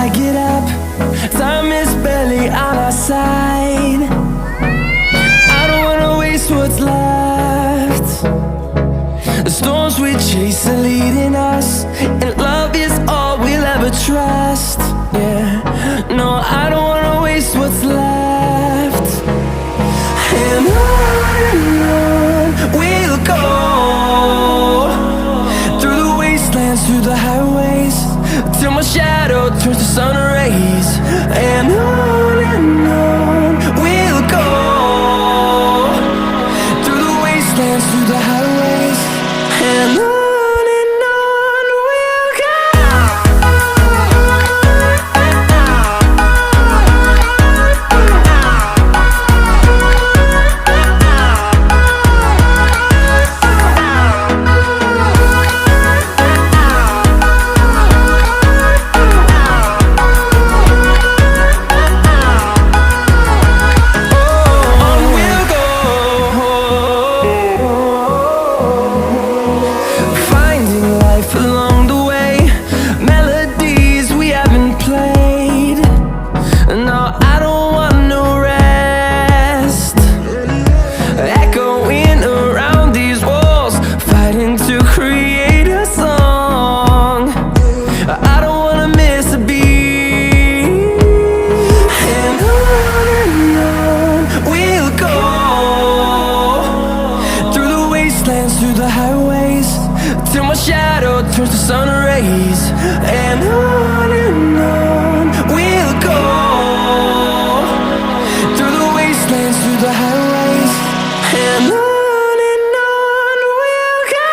I get up, time is barely on our side. I don't wanna waste what's left. The storms we chase are leading us, and love is all we'll ever trust. Yeah, no, I don't wanna waste what's left. And on we'll go, through the wastelands, through the highways, till my shadow turns to sun rays. And on we'll go, through the wastelands, through the highways, and on we'll go. Through the highways, till my shadow turns to sun rays. And on we'll go, through the wastelands, through the highways, and on we'll go.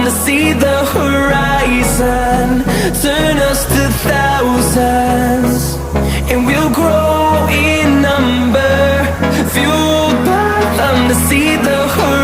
To see the horizon turn us to thousands, and we'll grow in number, fueled by them to see the horizon.